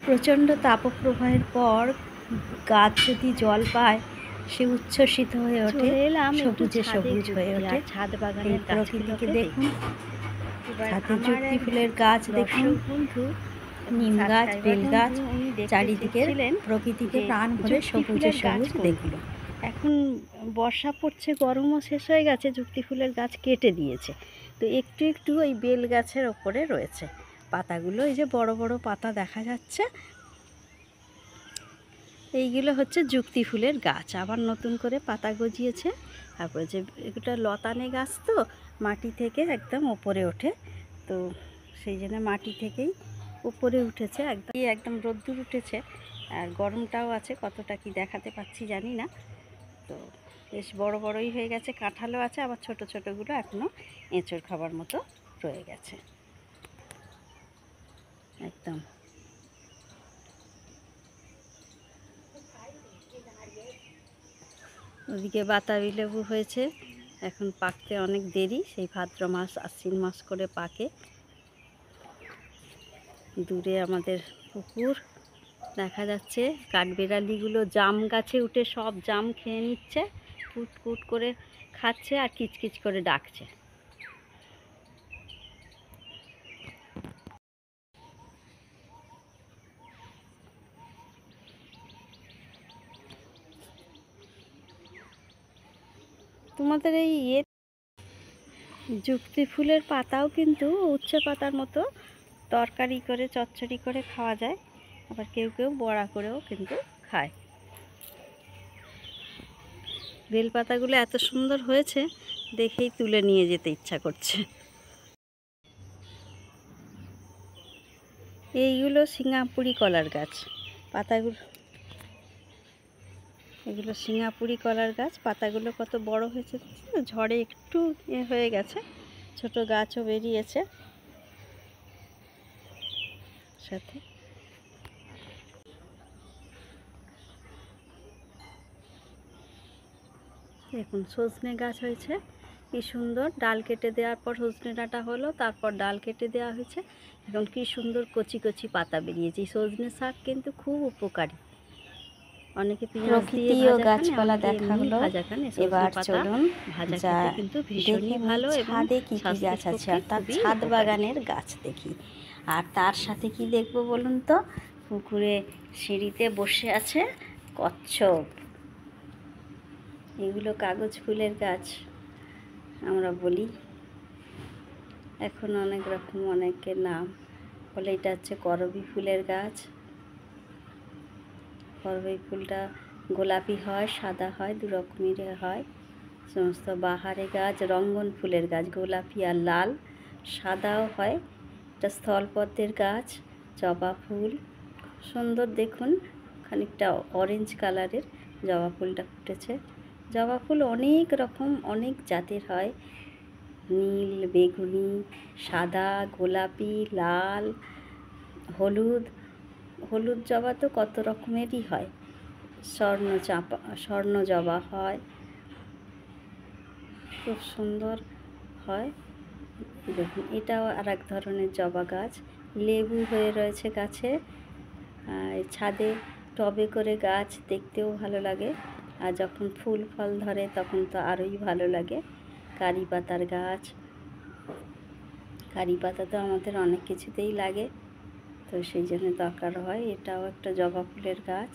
প্রচণ্ড তাপপ্রবাহের পর গাছ যদি জল পায় সে উচ্ছ্বসিত হয়ে ওঠে, সবুজে সবুজ হয়ে ওঠে। ছাদ বাগানের প্রকৃতিকে দেখুন, ছাদে যুক্তি ফুলের গাছ দেখুন, নিম গাছ, বেল গাছ, চারিদিকে প্রকৃতিকে প্রাণ ভরে সবুজে সবুজ দেখুন। এখন বর্ষা পড়ছে, গরমও শেষ হয়ে গেছে, যুক্তি ফুলের গাছ কেটে দিয়েছে। তো একটু একটু ওই বেল গাছের ওপরে রয়েছে পাতাগুলো, এই যে বড় বড় পাতা দেখা যাচ্ছে, এইগুলো হচ্ছে যুক্তি ফুলের গাছ। আবার নতুন করে পাতা গজিয়েছে। তারপরে যে এগুলো লতানে গাছ, তো মাটি থেকে একদম উপরে ওঠে, তো সেই জন্য মাটি থেকেই উপরে উঠেছে, একদম রোদ্দুর উঠেছে, আর গরমটাও আছে, কতটা কি দেখাতে পাচ্ছি জানি না। তো বেশ বড় বড়ই হয়ে গেছে, কাঁঠালও আছে, আবার ছোট ছোটোগুলো এখনও এঁচড় খাবার মতো রয়ে গেছে একদম। ওদিকে বাতাবি লেবু হয়েছে, এখন পাকতে অনেক দেরি, সেই ভাদ্র মাস আশ্বিন মাস করে পাকে। দূরে আমাদের পুকুর দেখা যাচ্ছে, কাঠবেড়ালিগুলো জাম গাছে উঠে সব জাম খেয়ে নিচ্ছে, কুট কুট করে খাচ্ছে আর কিচকিচ করে ডাকছে। তোমাদের এই যুক্তি ফুলের পাতাও কিন্তু উচ্ছে পাতার মতো তরকারি করে চচ্চড়ি করে খাওয়া যায়, আবার কেউ কেউ বড়া করেও কিন্তু খায়। বেলপাতাগুলো এত সুন্দর হয়েছে, দেখেই তুলে নিয়ে যেতে ইচ্ছা করছে। এইগুলো সিঙ্গাপুরি কলার গাছ, পাতাগুলো, এগুলো সিঙ্গাপুরি কলার গাছ, পাতাগুলো কত বড় হয়েছে, ঝড়ে একটু হয়ে গেছে, ছোট গাছও বেরিয়েছে সাথে। দেখুন সজনে গাছ হয়েছে, কি সুন্দর, ডাল কেটে দেওয়ার পর সজনে ডাঁটা হলো, তারপর ডাল কেটে দেওয়া হয়েছে, এখন কি সুন্দর কচি কচি পাতা বেরিয়েছে। সজনে শাক কিন্তু খুব উপকারী, অনেকে পেঁয়াজ দিয়ে গাছপালা দেখা হলো। এবার চলুন ভাজা খেতে কিন্তু ভীষণই ভালো, এবং ছাদে কি কি গাছ আছে, অর্থাৎ ছাদ বাগানের গাছ দেখি। আর তার সাথে কি দেখবো বলুন তো, পুকুরে সিঁড়িতে বসে আছে কচ্ছপ। এগুলো কাগজ ফুলের গাছ আমরা বলি, এখন অনেক রকম অনেকের নাম বলে। এটা হচ্ছে করবী ফুলের গাছ। করবী ফুলটা গোলাপি হয়, সাদা হয়, দু রকমের হয়। সমস্ত বাহারে গাছ, রঙ্গন ফুলের গাছ, গোলাপি আর লাল, সাদাও হয়। এটা স্থলপদ্মের গাছ, জবা ফুল সুন্দর, দেখুন খানিকটা অরেঞ্জ কালারের জবা ফুলটা ফুটেছে। জবা ফুল অনেক রকম, অনেক জাতের হয়, নীল, বেগুনি, সাদা, গোলাপি, লাল, হলুদ। হলুদ জবা তো কত রকমেরই হয়, স্বর্ণ জবা হয়, খুব সুন্দর হয়। দেখুন এটাও আর এক ধরনের জবা গাছ, লেবু হয়ে রয়েছে গাছে। ছাদে টবে করে গাছ দেখতেও ভালো লাগে, আর যখন ফুল ফল ধরে তখন তো আরোই ভালো লাগে। কারি পাতার গাছ, কারি পাতা তো আমাদের অনেক কিছুতেই লাগে, তো সেই জন্য দরকার হয়। এটাও একটা জবা ফুলের গাছ।